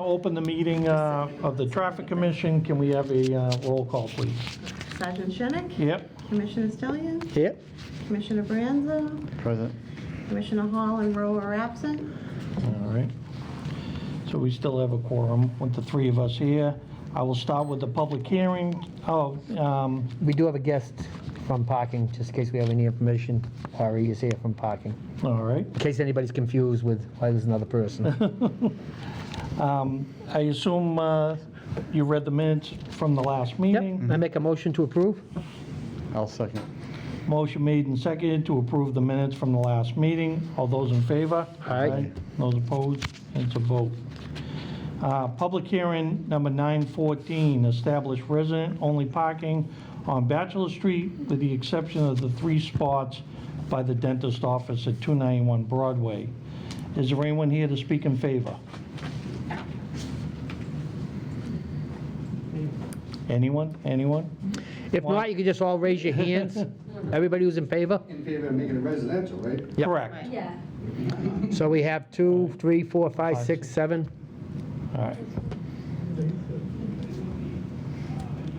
open the meeting of the Traffic Commission. Can we have a roll call, please? Sergeant Shenick? Yep. Commissioner Stillian? Here. Commissioner Branzo? Present. Commissioner Hall and Rowe are absent. All right. So we still have a quorum with the three of us here. I will start with the public hearing. We do have a guest from parking, just in case we have any information. Harry is here from parking. All right. In case anybody's confused with why there's another person. I assume you read the minutes from the last meeting. Yep, I make a motion to approve. I'll second. Motion made and seconded to approve the minutes from the last meeting. All those in favor? Aye. Those opposed? It's a vote. Public hearing number 914, establish resident-only parking on Bachelor Street with the exception of the 3 spots by the dentist office at 291 Broadway. Is there anyone here to speak in favor? Anyone? Anyone? If not, you can just all raise your hands. Everybody who's in favor? In favor of making it residential, right? Yep. Correct. Yeah. So we have 2, 3, 4, 5, 6, 7. All right.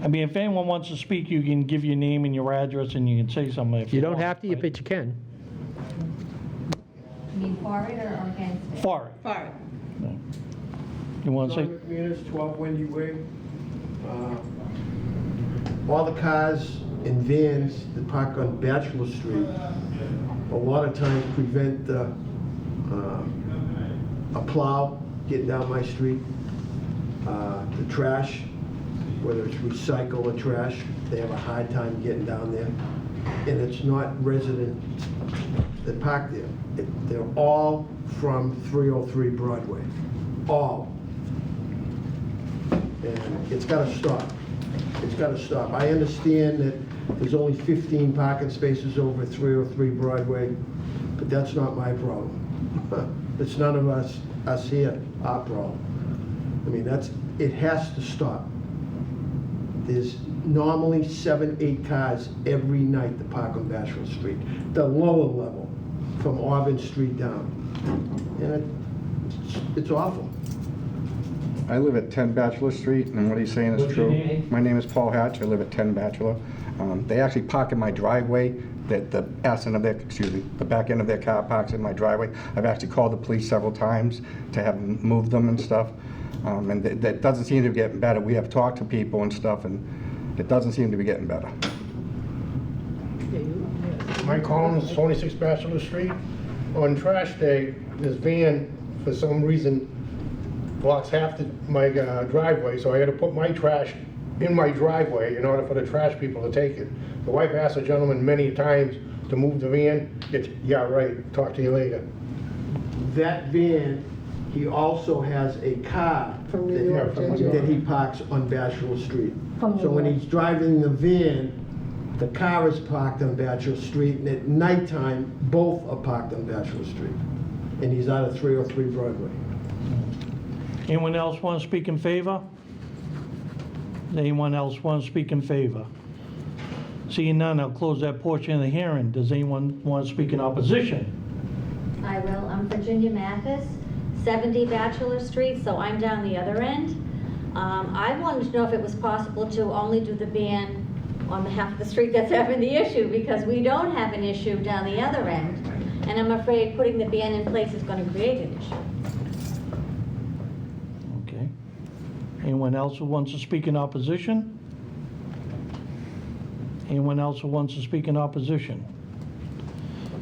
I mean, if anyone wants to speak, you can give your name and your address and you can say something if You you don't want, have to, right? but you can. You mean for it or against it? For it. For it. You want to say? John McManus, 12 Wendy Way. All the cars and vans that park on Bachelor Street, a lot of times prevent a plow getting down my street. The trash, whether it's recycle or trash, they have a hard time getting down there. And it's not residents that park there. They're all from 303 Broadway, all. And it's gotta stop. It's gotta stop. I understand that there's only 15 parking spaces over 303 Broadway, but that's not my problem. It's none of us here, our problem. I mean, it has to stop. There's normally 7, 8 cars every night that park on Bachelor Street, the lower level, from Auburn Street down. And it's awful. I live at 10 Bachelor Street, and what he's saying is What's true. your name? My name is Paul Hatch. I live at 10 Bachelor. They actually park in my driveway. The back end of their car parks in my driveway. I've actually called the police several times to have them move them and stuff. And that doesn't seem to be getting better. We have talked to people and stuff, and it doesn't seem to be getting better. Mike Collins, 26 Bachelor Street. On trash day, this van, for some reason, blocks half my driveway, so I had to put my trash in my driveway in order for the trash people to take it. The wife asked the gentleman many times to move the van. It's, yeah, right, talk to you later. That van, he also has a car From New York, that he parks on Bachelor Street. From So New when York. he's driving the van, the car is parked on Bachelor Street, and at nighttime, both are parked on Bachelor Street. And he's out of 303 Broadway. Anyone else want to speak in favor? Anyone else want to speak in favor? Seeing none, I'll close that portion of the hearing. Does anyone want to speak in opposition? I will. I'm Virginia Mathis, 70 Bachelor Street, so I'm down the other end. I wanted to know if it was possible to only do the ban on the half of the street that's having the issue, because we don't have an issue down the other end. And I'm afraid putting the ban in place is going to create an issue. Okay. Anyone else who wants to speak in opposition? Anyone else who wants to speak in opposition?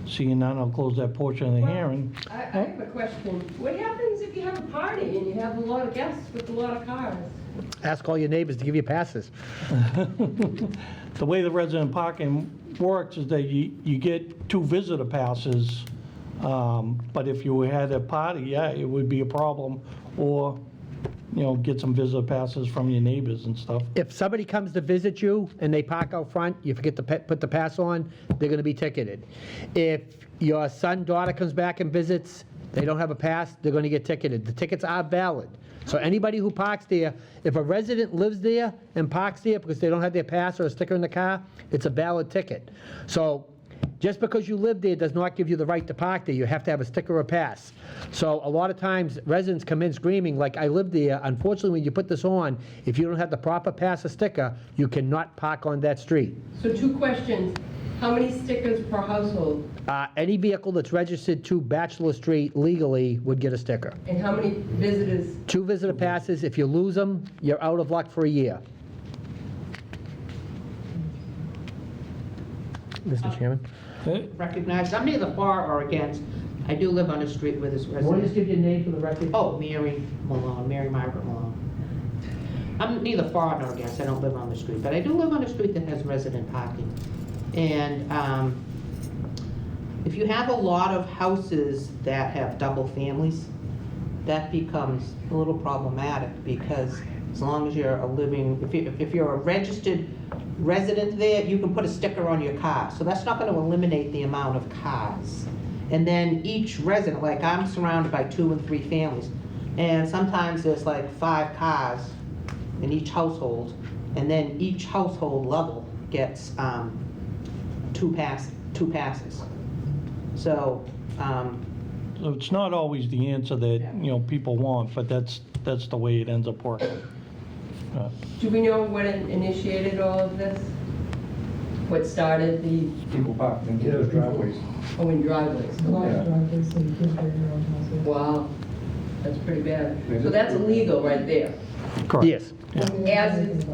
Seeing none, I'll close that portion of the hearing. I have a question. What happens if you have a party and you have a lot of guests with a lot of cars? Ask all your neighbors to give you passes. The way the resident parking works is that you get 2 visitor passes, but if you had a party, yeah, it would be a problem, or, you know, get some visitor passes from your neighbors and stuff. If somebody comes to visit you and they park out front, you forget to put the pass on, they're gonna be ticketed. If your son, daughter comes back and visits, they don't have a pass, they're gonna get ticketed. The tickets are valid. So anybody who parks there, if a resident lives there and parks there because they don't have their pass or a sticker in the car, it's a valid ticket. So Just because you live there does not give you the right to park there. You have to have a sticker or pass. So a lot of times, residents come in screaming, like, I live there. Unfortunately, when you put this on, if you don't have the proper pass or sticker, you cannot park on that street. So 2 questions. How many stickers per household? Any vehicle that's registered to Bachelor Street legally would get a sticker. And how many visitors? 2 visitor passes. If you lose them, you're out of luck for a year. Mr. Chairman? Recognized, I'm neither for or against. I do live on a street where there's residents. give your name for the record? Oh, Mary Malone, Mary Margaret Malone. I'm neither for nor against, I don't live on the street, but I do live on a street that has resident parking. And if you have a lot of houses that have double families, that becomes a little problematic, because as long as you're a living, if you're a registered resident there, you can put a sticker on your car. So that's not going to eliminate the amount of cars. And then each resident, like I'm surrounded by 2 and 3 families, and sometimes there's like 5 cars in each household, and then each household level gets 2 passes. So, So it's not always the answer that, people want, but that's the way it ends up working. Do we know what initiated all of this? What started the, People park in those driveways. oh, in driveways? Yeah. Wow, that's pretty bad. So that's illegal right there. Correct. Yes. As is,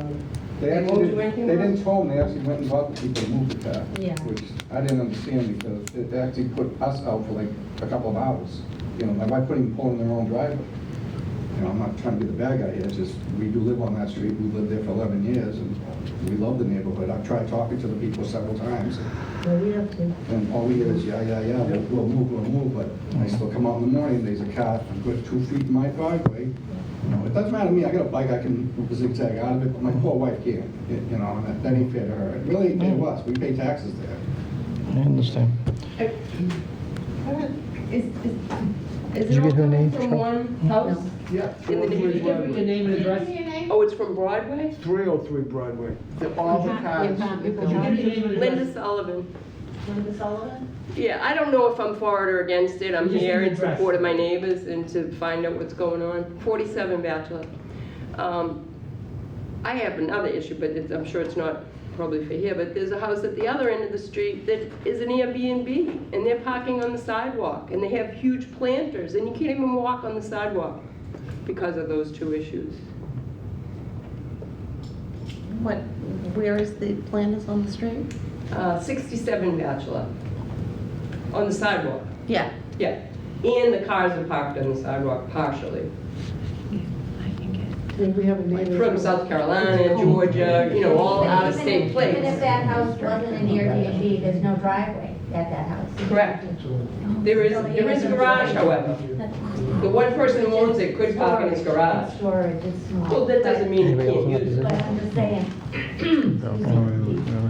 They They actually won't do didn't, anything they wrong? didn't tell them, they actually went and bought the people to move the car. Yeah. Which I didn't understand, because it actually put us out for like a couple of hours. My wife couldn't even pull in their own driveway. I'm not trying to be the bad guy here, it's just, we do live on that street, we lived there for 11 years, and we love the neighborhood. I've tried talking to the people several times, and all we hear is, yeah, we'll move, but I still come out in the morning, there's a car a good 2 feet in my driveway. It doesn't matter to me, I got a bike, I can zigzag out of it, but my poor wife can't, and that ain't fair to her. It really ain't fair to us, we pay taxes there. I understand. is Did you it all get her coming name, from Cheryl? one house? Yeah. In the neighborhood? Your name and address? Oh, it's from Broadway? 303 Broadway. All the cars. Linda Sullivan. Linda Sullivan? Yeah, I don't know if I'm for it or against it. I'm Just here the in address. support of my neighbors and to find out what's going on. 47 Bachelor. I have another issue, but I'm sure it's not probably for here, but there's a house at the other end of the street that is an Airbnb, and they're parking on the sidewalk, and they have huge planters, and you can't even walk on the sidewalk because of those 2 issues. Where is the planters on the street? 67 Bachelor, on the sidewalk, Yeah. yeah. And the cars are parked on the sidewalk partially. We have a neighbor. From South Carolina, Georgia, all out-of-state Even if places. that house wasn't an Airbnb, there's no driveway at that house. Correct. There is a garage, however. The one person who owns it could park in his garage. Storage is small. Well, that doesn't mean he Anybody else can't in use it. But I'm just saying,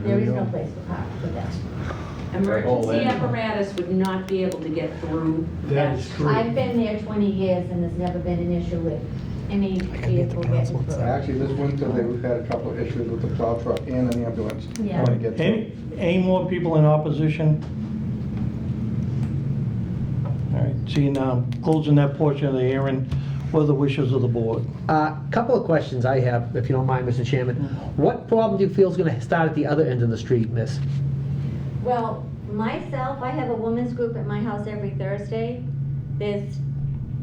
there is no place to park for that. Emergency apparatus would not be able to get through. That is true. I've been there 20 years and there's never been an issue with any vehicle getting through. Actually, this winter, we've had a couple of issues with the plow truck and an ambulance. Yeah. Trying to get through. Any more people in opposition? All right, seeing now, closing that portion of the hearing, what are the wishes of the board? Couple of questions I have, if you don't mind, Mr. Chairman. What problem do you feel is going to start at the other end of the street, miss? Well, myself, I have a women's group at my house every Thursday. There's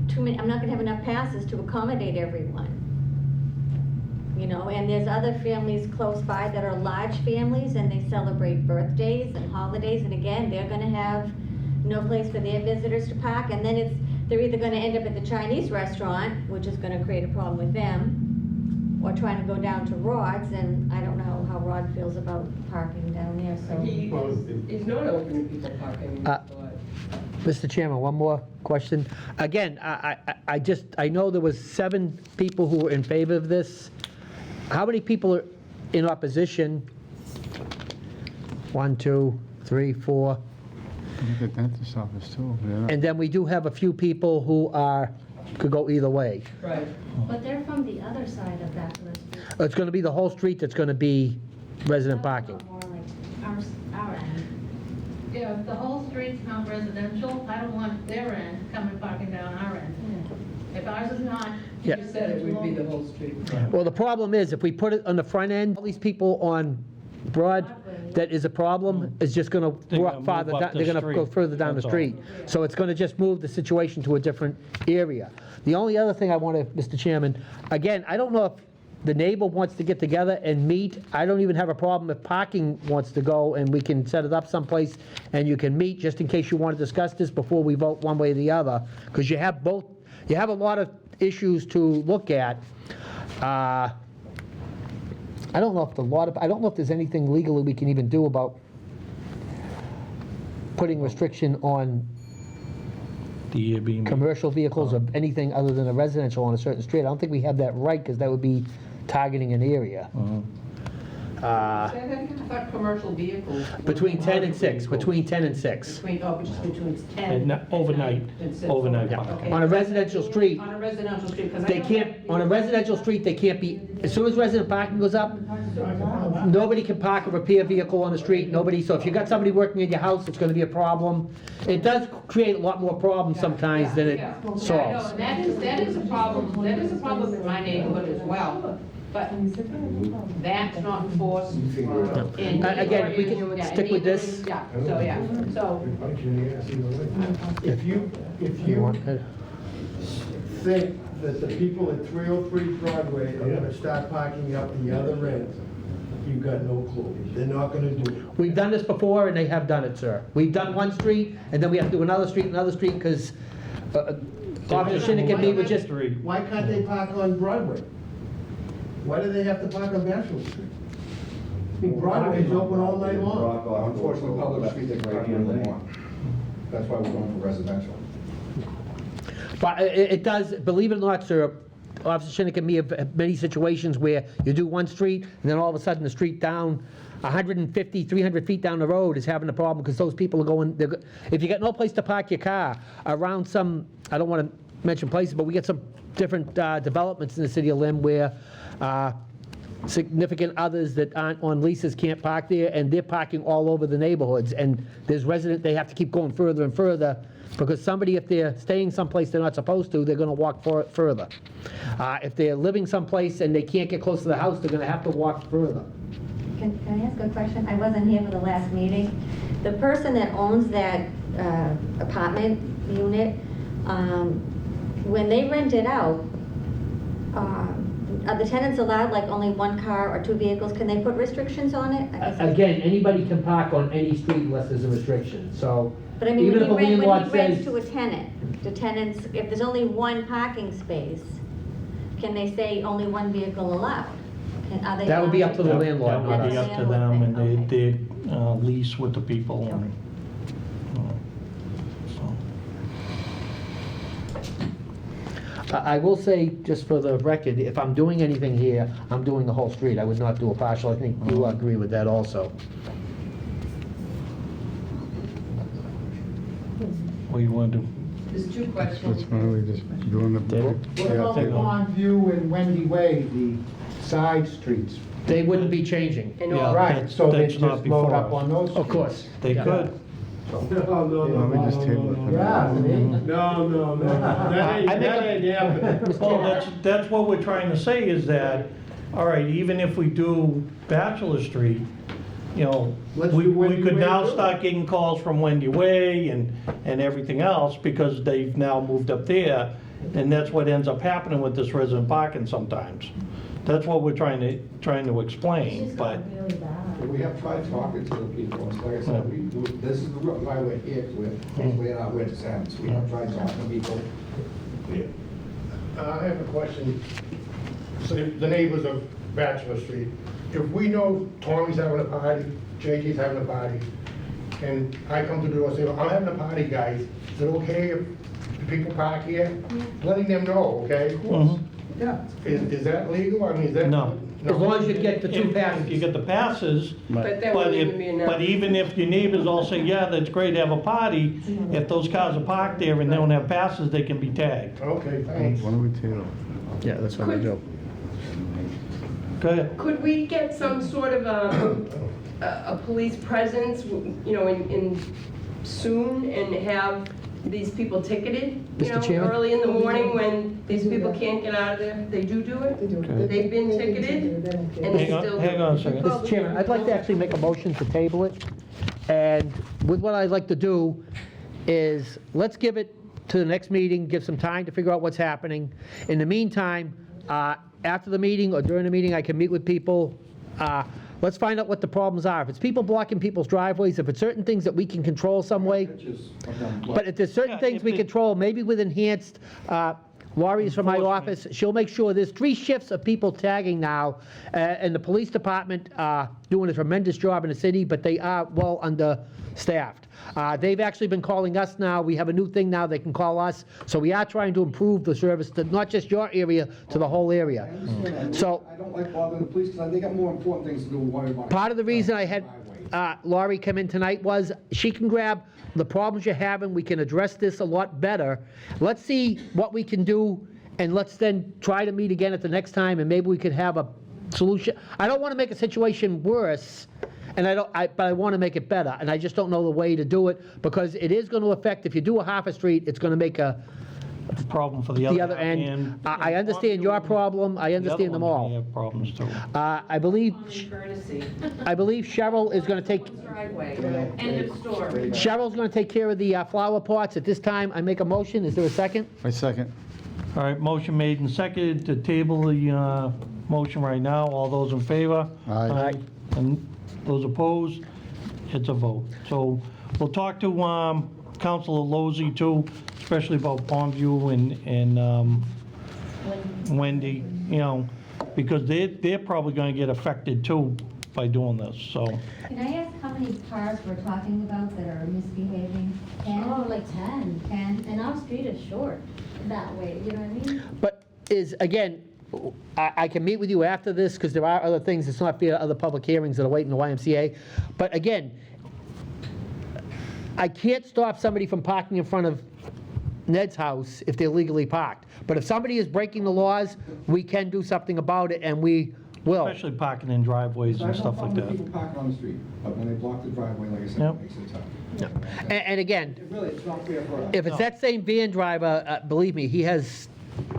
too many, I'm not gonna have enough passes to accommodate everyone. And there's other families close by that are large families and they celebrate birthdays and holidays, and again, they're gonna have no place for their visitors to park, and then they're either gonna end up at the Chinese restaurant, which is gonna create a problem with them, or trying to go down to Rod's, and I don't know how Rod feels about parking down there, so. He's not open to people parking in his lot. Mr. Chairman, one more question. Again, I know there was 7 people who were in favor of this. How many people are in opposition? 1, 2, 3, 4. The dentist's office too. And then we do have a few people who could go either way. Right. But they're from the other side of Bachelor Street. It's going to be the whole street that's going to be resident parking. More like our end. Yeah, if the whole street's not residential, I don't want their end coming parking down our end. If ours is not. Yeah. You said it would be the whole street. Well, the problem is, if we put it on the front end, all these people on Broad, that is a problem, is just gonna They're walk gonna farther move down, up the they're gonna go street. further down the That's all. street. So it's gonna just move the situation to a different area. The only other thing I want to, Mr. Chairman, again, I don't know if the neighbor wants to get together and meet. I don't even have a problem if parking wants to go, and we can set it up someplace, and you can meet, just in case you want to discuss this before we vote one way or the other, because you have both, you have a lot of issues to look at. I don't know if I don't know if there's anything legally we can even do about putting restriction on The Airbnb. commercial vehicles or anything other than a residential on a certain street. I don't think we have that right, because that would be targeting an area. But commercial vehicles. Between 10 and 6, between 10 and 6. Just between 10. At ni- overnight, and 6. overnight. Okay. On a residential street, On a residential street, because I they know can't, that- on a residential street, they can't be, as soon as resident parking goes up, nobody can park a repair vehicle on the street, nobody, so if you got somebody working in your house, it's gonna be a problem. It does create a lot more problems sometimes than it Yeah, I know, solves. and that is a problem, that is a problem in my neighborhood as well, but that's not enforced. in Again, if we can neighborhoods, yeah, stick in with this. neighborhoods, yeah, so. If you think that the people at 303 Broadway are gonna start parking up the other end, you've got no clue. They're not gonna do it. We've done this before, and they have done it, sir. We've done one street, and then we have to do another street, because Officer Shinnick and me were just, Why can't they park on Broadway? Why do they have to park on Bachelor Street? I mean, Broadway is open all night long. Unfortunately, public street, they can park wherever they want. That's why we're going for residential. but it does, believe it or not, sir, Officer Shinnick and me have had many situations where you do one street, and then all of a sudden the street down 150, 300 feet down the road is having a problem, because those people are going, if you got no place to park your car around some, I don't want to mention places, but we get some different developments in the city of Lynn where significant others that aren't on leases can't park there, and they're parking all over the neighborhoods, and there's they have to keep going further and further, because somebody, if they're staying someplace they're not supposed to, they're gonna walk further. If they're living someplace and they can't get close to the house, they're gonna have to walk further. Can I ask a question? I wasn't here for the last meeting. The person that owns that apartment unit, when they rent it out, are the tenants allowed like only one car or two vehicles? Can they put restrictions on it? I guess- Again, anybody can park on any street unless there's a restriction, so. But I mean, even when if a he landlord rents says- to a tenant, the tenants, if there's only one parking space, can they say only one vehicle allowed? Are they That would be allowed up to the That landlord, would not be us. up to them, and they lease with the people. and, so. I will say, just for the record, if I'm doing anything here, I'm doing the whole street. I would not do a partial. I think you agree with that also. What do you want to do? There's two That's questions. why we just doing the book. What about take a- Pondview and Wendy Way, the side streets? They wouldn't be changing. And Yeah. all, Right, that's- so they that's not just load before up us. on those? Of course. They Yeah. could. No, Why don't we just table it for Yeah, now? see? No, that ain't happening. Well, that's what we're trying to say, is that, all right, even if we do Bachelor Street, you know, Let's we do Wendy could Way now too. start getting calls from Wendy Way and everything else, because they've now moved up there, and that's what ends up happening with this resident parking sometimes. That's what we're trying to explain, but, We have tried talking to the people, and like I said, this is why we're here, we're not with Sam's. We have tried talking to people. I have a question. So the neighbors of Bachelor Street, if we know Tommy's having a party, JT's having a party, and I come to the door and say, well, I'm having a party, guys, is it okay if the people park here? Letting them know, okay? Mhm. Yeah. Is that legal? I mean, is that? No. As long as you get the two if passes. you get the passes, But that but wouldn't even be if, enough. but even if your neighbors all say, yeah, that's great, have a party, if those cars are parked there and they don't have passes, they can be tagged. Okay, thanks. Why don't we table? Yeah, that's what I do. Go ahead. Could we get some sort of a a police presence, you know, in soon and have these people ticketed, you Mr. know, Chairman? early in the morning when these people can't get out of there. They do it. They've been ticketed and they still do it. Hang on a second. Mr. Chairman, I'd like to actually make a motion to table it. And with what I'd like to do is, let's give it to the next meeting, give some time to figure out what's happening. In the meantime, after the meeting or during the meeting, I can meet with people. Let's find out what the problems are. If it's people blocking people's driveways, if it's certain things that we can control some way. But if there's certain Yeah, things if we it- control, maybe with enhanced, Laurie's from my Enforcement. office, she'll make sure, there's 3 shifts of people tagging now, and the police department doing a tremendous job in the city, but they are well understaffed. They've actually been calling us now. We have a new thing now, they can call us. So we are trying to improve the service to not just your area, to the whole area. So I don't like bothering the police, because they got more important things to do than worry about. part of the reason I had Laurie come in tonight was she can grab the problems you're having, we can address this a lot better. Let's see what we can do, and let's then try to meet again at the next time, and maybe we could have a solution. I don't want to make a situation worse, and but I want to make it better, and I just don't know the way to do it, because it is going to affect, if you do a half a street, it's going to make a Problem for the the other other end. and I understand your problem, I understand them The other one all. may have problems too. I believe Courtesy. Cheryl is going to take, Driveway, end of story. Cheryl's going to take care of the flower pots. At this time, I make a motion. Is there a second? My second. All right, motion made and seconded to table the motion right now. All those in favor? Aye. And those opposed? It's a vote. So we'll talk to Councilor Lozey too, especially about Pondview and Wendy, you know, because they're probably going to get affected too by doing this, so. Can I ask how many cars we're talking about that are misbehaving? 10? Oh, like 10. 10, and our street is short that way, you know what I mean? But again, I can meet with you after this, because there are other things, it's not fair, other public hearings that are waiting in the YMCA. But again, I can't stop somebody from parking in front of Ned's house if they're legally parked. But if somebody is breaking the laws, we can do something about it, and we will. Especially parking in driveways and stuff like that. People parking on the street, but when they block the driveway, like I said, Yep. it makes it tough. And again, Really, it's not fair for us. if it's that same van driver, believe me, he has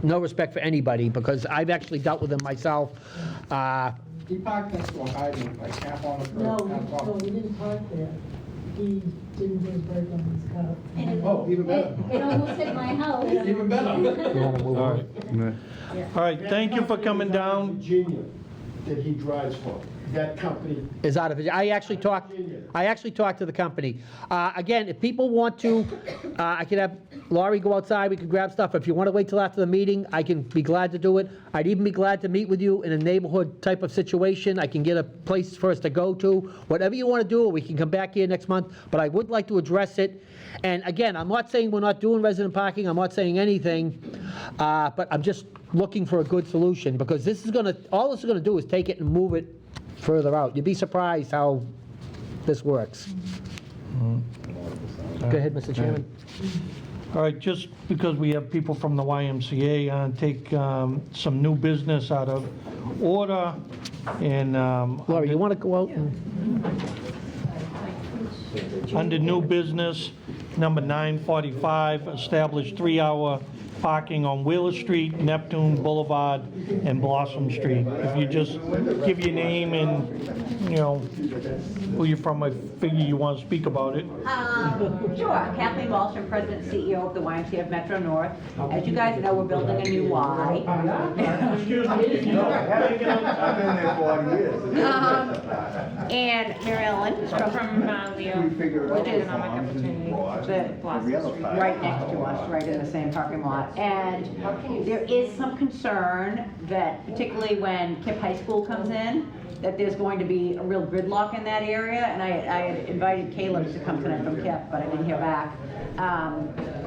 no respect for anybody, because I've actually dealt with him myself. He parked next to a hydrant, like half on the curb. No, half off. no, he didn't park there. He didn't put his brake on his car. And it- Oh, even better. It almost hit my house. Even better. All right. All right, thank you for coming down. Virginia, that he drives for, that company. Is out of it. I actually talked to the company. Again, if people want to, I could have Laurie go outside, we could grab stuff. If you want to wait till after the meeting, I can be glad to do it. I'd even be glad to meet with you in a neighborhood type of situation. I can get a place for us to go to. Whatever you want to do, we can come back here next month, but I would like to address it. And again, I'm not saying we're not doing resident parking, I'm not saying anything, but I'm just looking for a good solution, because this is gonna, all this is gonna do is take it and move it further out. You'd be surprised how this works. Go ahead, Mr. Chairman. All right, just because we have people from the YMCA, take some new business out of order, and Laurie, you want to go out and... under new business, number 945, establish 3-hour parking on Wheeler Street, Neptune Boulevard, and Blossom Street. If you just give your name and, you know, who you're from, I figure you want to speak about it. Sure. Kathleen Walsh, I'm President and CEO of the YMCA of Metro North. As you guys know, we're building a new Y. Excuse me. I've been there 40 years. And Mary Ellen From Leo, which is Economic Opportunity. right next to us, right in the same parking lot. And there is some concern that, particularly when Kip High School comes in, that there's going to be a real gridlock in that area. And I had invited Caleb to come tonight from Kip, but I didn't hear back.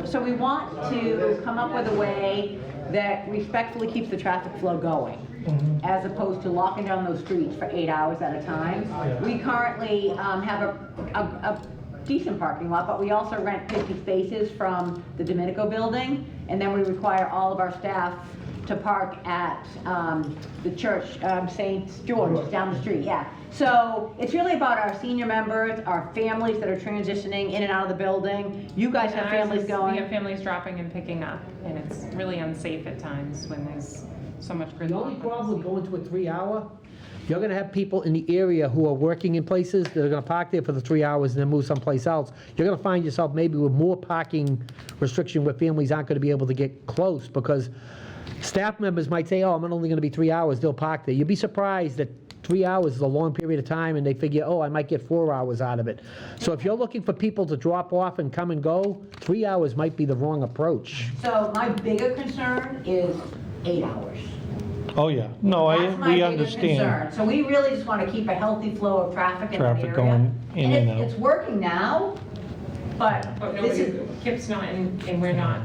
So we want to come up with a way that respectfully keeps the traffic flow going, as opposed to locking down those streets for 8 hours at a time. We currently have a decent parking lot, but we also rent 50 spaces from the Domenico building, and then we require all of our staff to park at the church, St. George, down the street, yeah. So it's really about our senior members, our families that are transitioning in and out of the building. You guys have families going. We have families dropping and picking up, and it's really unsafe at times when there's so much gridlock. The only problem with going to a 3-hour, you're gonna have people in the area who are working in places that are gonna park there for the 3 hours and then move someplace else. You're gonna find yourself maybe with more parking restriction where families aren't gonna be able to get close because staff members might say, oh, I'm only gonna be 3 hours, they'll park there. You'd be surprised that 3 hours is a long period of time and they figure, oh, I might get 4 hours out of it. So if you're looking for people to drop off and come and go, 3 hours might be the wrong approach. So my bigger concern is 8 hours. Oh, yeah. No, That's my we bigger understand. concern. So we really just want to keep a healthy flow of traffic in that area. Traffic going in and out. It's working now, but But this nobody, is, KIP's not, and we're not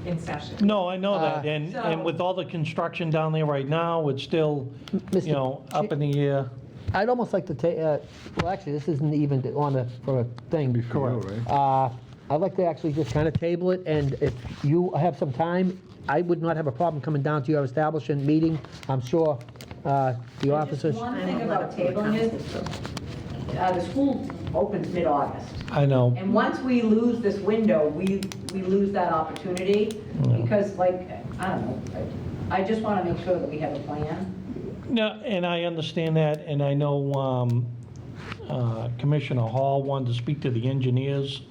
in session. No, I know that, and So- with all the construction down there right now, it's still, you know, up in the air. I'd almost like to take, well, actually, this isn't even on a, for a thing. Correct. Right? I'd like to actually just kind of table it, and if you have some time, I would not have a problem coming down to your establishment meeting. I'm sure the officers. just one thing about tabling is, the school opens mid-August. I know. And once we lose this window, we lose that opportunity, because like, I don't know, I just want to make sure that we have a plan. No, and I understand that, and I know Commissioner Hall wanted to speak to the engineers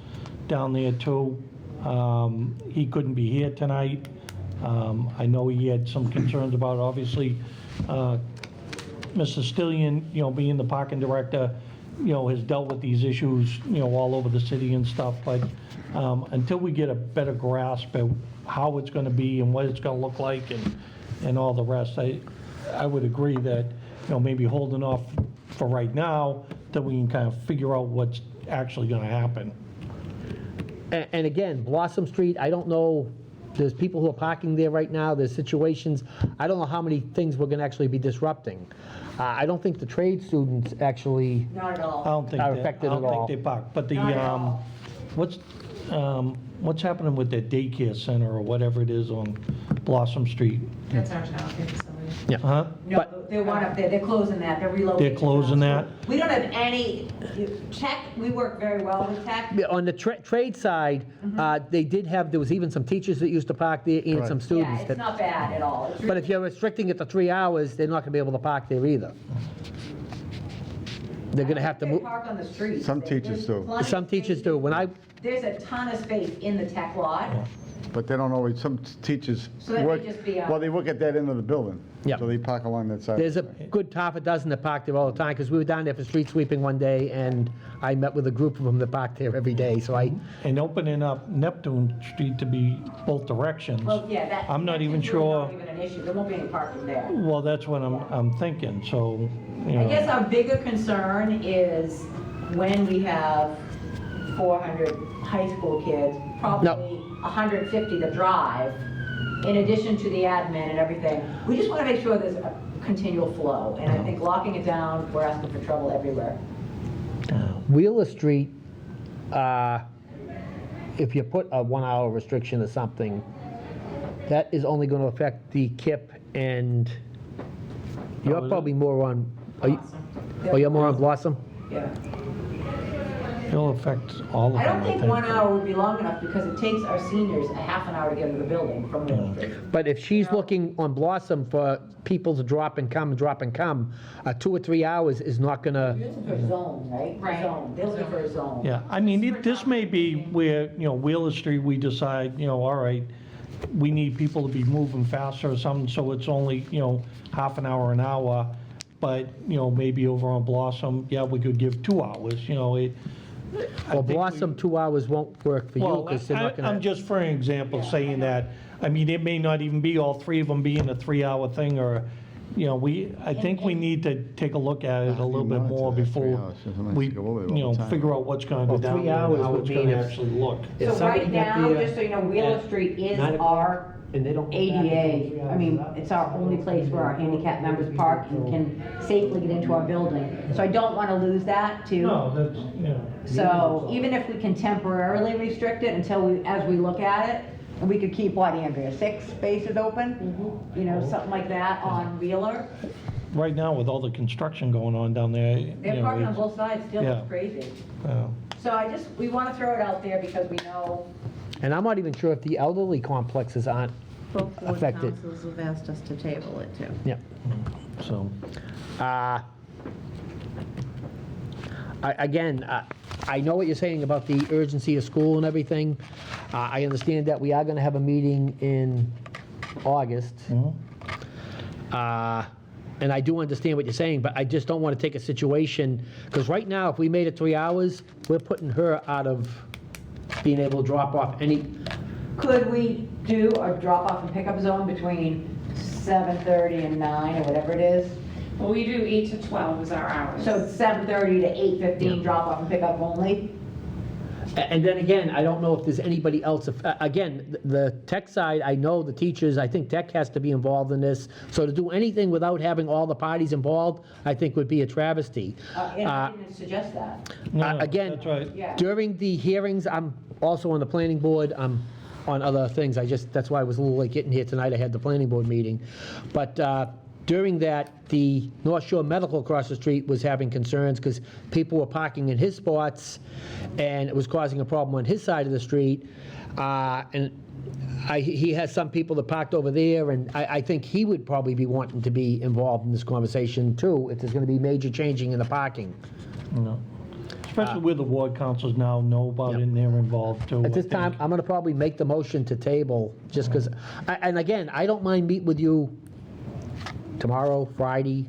down there too. He couldn't be here tonight. I know he had some concerns about, obviously, Mr. Stillion, you know, being the parking director, you know, has dealt with these issues, you know, all over the city and stuff, but until we get a better grasp of how it's gonna be and what it's gonna look like and all the rest, I would agree that, you know, maybe holding off for right now, that we can kind of figure out what's actually gonna happen. And again, Blossom Street, I don't know, there's people who are parking there right now, there's situations, I don't know how many things we're gonna actually be disrupting. I don't think the trade students actually Not at all. I don't think are they, I affected at don't all. think they park, but the, Not at all. what's happening with the daycare center or whatever it is on Blossom Street? That's our childcare facility. Huh? No, they want up there, they're closing that, they're relocating. They're closing that? We don't have any, tech, we work very well with tech. On the trade side, they did have, there was even some teachers that used to park there and some Yeah, students. it's that- not bad at all. It's But if you're restricting it to 3 hours, they're not gonna be able to park there either. They're gonna have to They move, park on the street. Some teachers do. some teachers do. When I, There's a ton of space in the tech lot. But they don't always, some teachers So that may work, just be a- well, they work at that end of the building. Yeah. So they park along that side. there's a good half a dozen that park there all the time, because we were down there for street sweeping one day, and I met with a group of them that parked there every day, so I, And opening up Neptune Street to be both directions. Well, yeah, that. I'm not even that's really sure, Not even an issue, there won't be any parking there. well, that's what I'm thinking, so, you I guess know. our bigger concern is when we have 400 high school kids, probably 150 that drive, in addition to the admin and everything. We just want to make sure there's a continual flow, and I think locking it down, we're asking for trouble everywhere. Wheeler Street, if you put a 1 hour restriction or something, that is only gonna affect the KIP, and you're probably more on, oh, you're more on Blossom? Yeah. It'll affect all of them, I don't I think think. 1 hour would be long enough, because it takes our seniors a half an hour to get into the building from Middle Street. But if she's looking on Blossom for people to drop and come, 2 or 3 hours is not gonna, You're looking for a zone, right? Right. A zone, they're looking for a zone. Yeah, I mean, this may be where, you know, Wheeler Street, we decide, you know, all right, we need people to be moving faster or something, so it's only, you know, half an hour, but, you know, maybe over on Blossom, yeah, we could give 2 hours, you know, I well, think we- Blossom 2 hours won't work for you, Well, because they're not I'm gonna. just for an example saying that, I mean, it may not even be all 3 of them being a 3-hour thing, or, you know, I think we need to take a look at it a little bit more before we, you know, figure out what's gonna go Well, down 3 there and hours how would it's mean gonna if- actually look. If So somebody right got now, there just so you know, Wheeler at Street is 9 o'clock, our and they don't go back until 3 ADA, I hours mean, is up. it's our only place where our handicapped members park and can safely get into our building. So I don't want to lose that too. No, that's, you know. So even if we can temporarily restrict it until we, as we look at it, And we could keep, what, Andrea, 6 spaces open? You know, something like that on Wheeler? Right now, with all the construction going on down there, you They're know, parking on it's- both sides still, yeah. it's crazy. yeah. So we want to throw it out there because we know. And I'm not even sure if the elderly complexes aren't Both board affected. councils have asked us to table it too. Yeah. So, Again, I know what you're saying about the urgency of school and everything. I understand that we are going to have a meeting in August. And I do understand what you're saying, but I just don't want to take a situation, because right now, if we made it 3 hours, we're putting her out of being able to drop off any, Could we do a drop-off and pickup zone between 7:30 and 9 or whatever it is? Well, we do 8 to 12 is our hours. So it's 7:30 to 8:15 drop-off and pickup only? and then again, I don't know if there's anybody else. Again, the tech side, I know the teachers, I think tech has to be involved in this. So to do anything without having all the parties involved, I think would be a travesty. And I didn't suggest that. no, no, Again, that's right. Yeah. during the hearings, I'm also on the planning board, I'm on other things, that's why I was a little late getting here tonight, I had the planning board meeting. But during that, the North Shore Medical across the street was having concerns because people were parking in his spots, and it was causing a problem on his side of the street. And he has some people that parked over there, and I think he would probably be wanting to be involved in this conversation too, if there's gonna be major changing in the parking. No. Especially where the ward councils now know about it and they're involved too. At this I time, think. I'm gonna probably make the motion to table, just because, and again, I don't mind meeting with you tomorrow, Friday,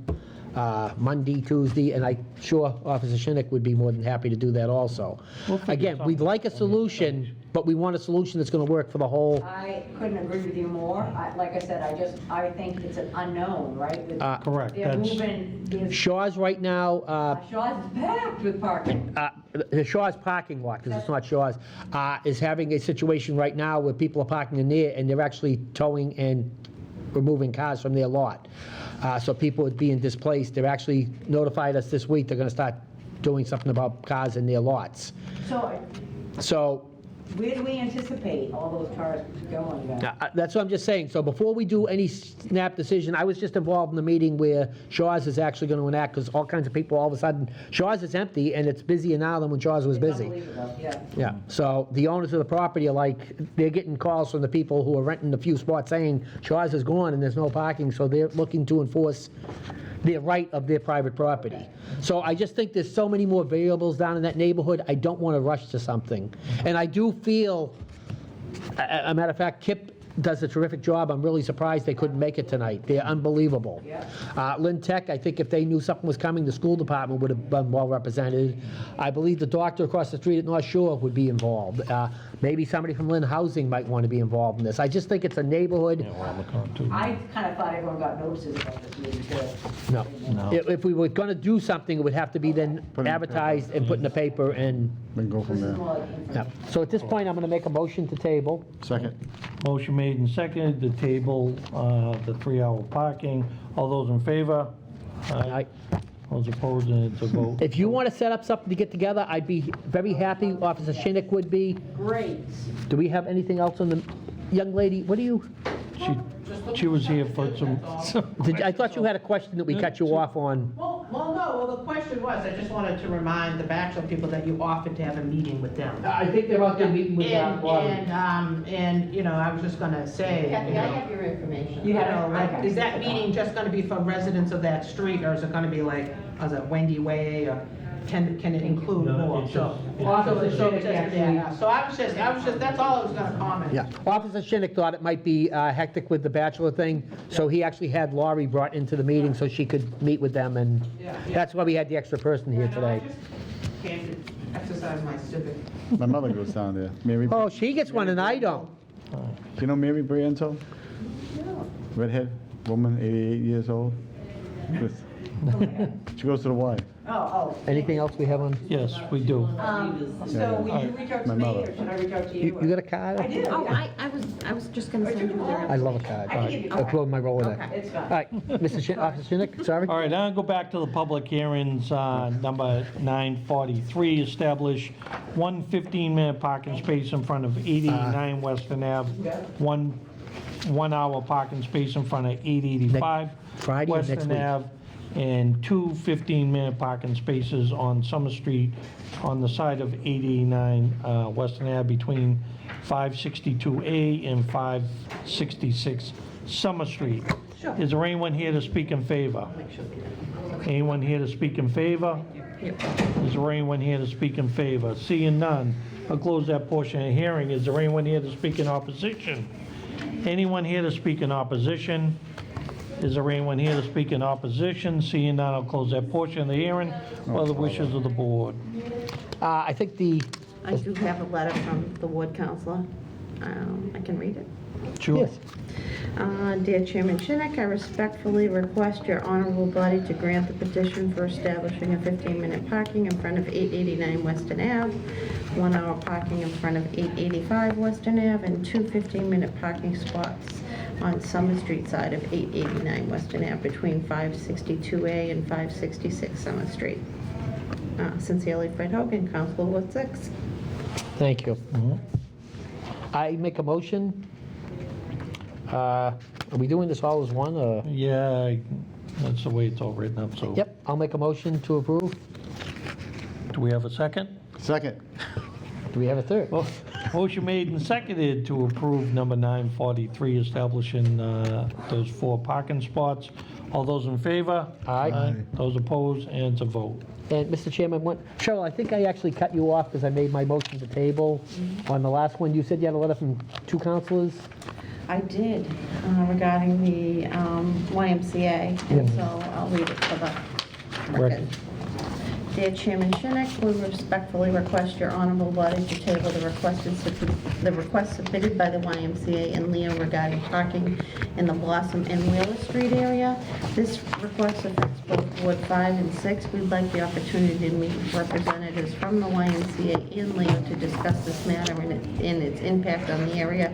Monday, Tuesday, and I'm sure Officer Shinnick would be more than happy to do that also. We'll figure Again, we'd something like a solution, but we want a solution that's gonna work for the whole, I couldn't agree with you more. Like I said, I think it's an unknown, right? With- Correct, They're that's, moving, Shaw's right now, Shaw's is packed with parking. the Shaw's parking lot, because it's not Shaw's, is having a situation right now where people are parking in there, and they're actually towing and removing cars from their lot. So people are being displaced. They've actually notified us this week they're gonna start doing something about cars in their lots. So, Where do we anticipate all those cars going then? that's what I'm just saying. So before we do any snap decision, I was just involved in the meeting where Shaw's is actually gonna enact, because all kinds of people, all of a sudden, Shaw's is empty, and it's busier now than when Shaw's was busy. Unbelievable, yeah. Yeah, so the owners of the property are like, they're getting calls from the people who are renting a few spots saying Shaw's is gone and there's no parking, so they're looking to enforce their right of their private property. So I just think there's so many more variables down in that neighborhood, I don't want to rush to something. And I do feel, a matter of fact, Kip does a terrific job. I'm really surprised they couldn't make it tonight. They're unbelievable. Lynn Tech, I think if they knew something was coming, the school department would have been well represented. I believe the doctor across the street at North Shore would be involved. Maybe somebody from Lynn Housing might want to be involved in this. I just think it's a neighborhood. I kind of thought everyone got notices about this meeting too. No. If we were going to do something, it would have to be then Put in the advertised and put in the paper and, Then go from This is there. more like yeah. So at this point, I'm going to make a motion to table. Second. motion made and seconded to table the 3-hour parking. All those in favor? Aye. Those opposed, and it's a vote. If you want to set up something to get together, I'd be very happy. Officer Shinnick would be. Great. Do we have anything else on the, young lady, what do you, She was here for some, I thought you had a question that we cut you off on. Well, no, the question was, I just wanted to remind the Bachelor people that you offered to have a meeting with them. I think they're out there meeting with And, you know, I was just gonna say, Kathy, I have your information. you know, like, is that meeting just gonna be for residents of that street, or is it gonna be like, is it Wendy Way, or can it include No, more? it's So, just- Officer so Shinnick just- actually- yeah, so I was just, that's all I was gonna comment. Yeah, Officer Shinnick thought it might be hectic with the bachelor thing, so he actually had Laurie brought into the meeting so she could meet with them, and that's why we had the extra person here No, I today. just came to exercise my civic. My mother goes down there. Mary, Oh, she gets one and I don't. do you know Mary Brianto? Redhead woman, 88 years old. With She goes to the Y. Oh, Anything else we have on? Yes, we do. So will you reach out to My me, mother. or should I reach out to you? You got a card? I do. Oh, yeah. I was just gonna send you I there. love a card. I can give you- I'll throw in my Rolodex. Okay, it's fine. All right, Officer Shinnick, sorry? All right, now go back to the public hearings, number 943, establish one 15-minute parking space in front of 889 Western Ave, one hour parking space in front of 885 Friday or next Western week? Ave, and two 15-minute parking spaces on Summer Street on the side of 889 Western Ave between 562A and 566 Summer Street. Is there anyone here to speak in favor? Anyone here to speak in favor? Is there anyone here to speak in favor? Seeing none, I'll close that portion of the hearing. Is there anyone here to speak in opposition? Anyone here to speak in opposition? Is there anyone here to speak in opposition? Seeing none, I'll close that portion of the hearing. What are the wishes of the board? I think the, I do have a letter from the ward counselor. I can read it. Sure. yes, Dear Chairman Chinnick, I respectfully request your honorable body to grant the petition for establishing a 15-minute parking in front of 889 Western Ave, 1 hour parking in front of 885 Western Ave, and two 15-minute parking spots on Summer Street side of 889 Western Ave between 562A and 566 Summer Street. Sincerely, Fred Hogan, Council Ward 6. thank you. I make a motion. Are we doing this all as one, or? Yeah, that's the way it's all written up, so. Yep, I'll make a motion to approve. Do we have a second? Second. Do we have a third? Well, motion made and seconded to approve number 943, establishing those 4 parking spots. All those in favor? Aye. Those opposed, and it's a vote. And Mr. Chairman, Cheryl, I think I actually cut you off because I made my motion to table. On the last one, you said you had a letter from 2 counselors? I did, regarding the YMCA, and so I'll read it for the record. Dear Chairman Chinnick, we respectfully request your honorable body to table the request submitted by the YMCA in Leo regarding parking in the Blossom and Wheeler Street area. This request affects both Ward 5 and 6. We'd like the opportunity to meet with representatives from the YMCA in Leo to discuss this matter and its impact on the area.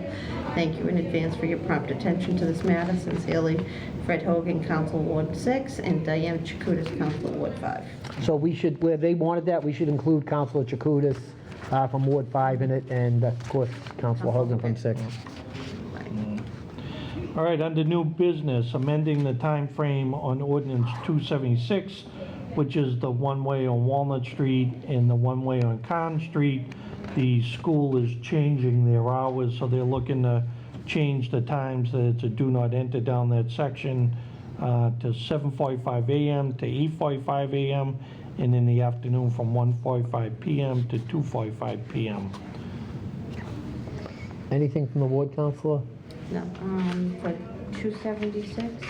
Thank you in advance for your prompt attention to this matter. Sincerely, Fred Hogan, Council Ward 6, and Diane Chakutis, Council Ward 5. So we should, where they wanted that, we should include Councilor Chakutis from Ward 5 in it, and of course, Councilor Hogan from 6. All right, under new business, amending the time frame on ordinance 276, which is the one-way on Walnut Street and the one-way on Con Street. The school is changing their hours, so they're looking to change the times that it's a do not enter down that section to 7:45 a.m. to 8:45 a.m. and in the afternoon from 1:45 p.m. to 2:45 p.m. Anything from the ward counselor? No, for 276.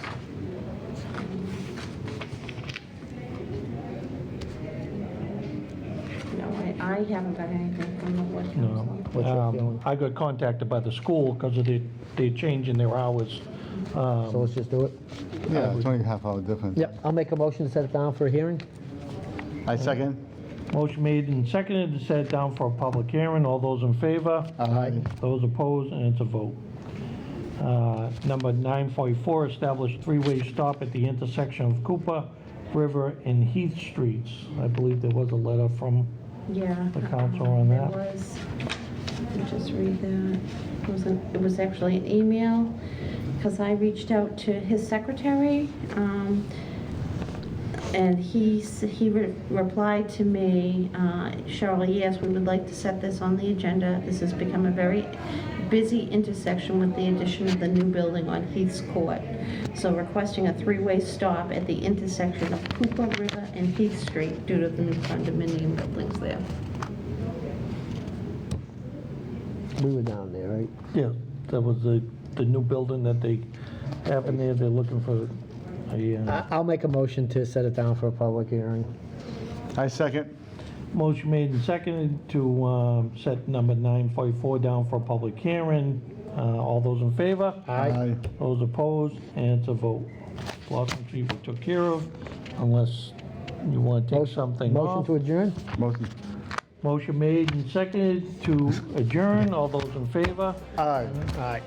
No, I haven't got anything from the ward No. council. What's your feeling? I got contacted by the school because of they're changing their hours. So let's just do it? Yeah, it's only a half-hour difference. Yep, I'll make a motion to set it down for a hearing. I second. Motion made and seconded to set it down for a public hearing. All those in favor? Aye. Those opposed, and it's a vote. Number 944, establish three-way stop at the intersection of Cooper, River, and Heath Streets. I believe there was a letter from Yeah. the council on that. There was, let me just read that. It was actually an email, because I reached out to his secretary, and he replied to me, Cheryl, yes, we would like to set this on the agenda. This has become a very busy intersection with the addition of the new building on Heath's Court. So requesting a three-way stop at the intersection of Cooper, River, and Heath Street due to the new condominium buildings there. We were down there, right? Yeah, that was the new building that they have in there. They're looking for a, I'll make a motion to set it down for a public hearing. I second. motion made and seconded to set number 944 down for a public hearing. All those in favor? Aye. Those opposed, and it's a vote. Blossom Street we took care of. unless you want to take something Motion off. to adjourn? Motion. Motion made and seconded to adjourn. All those in favor? Aye. All right.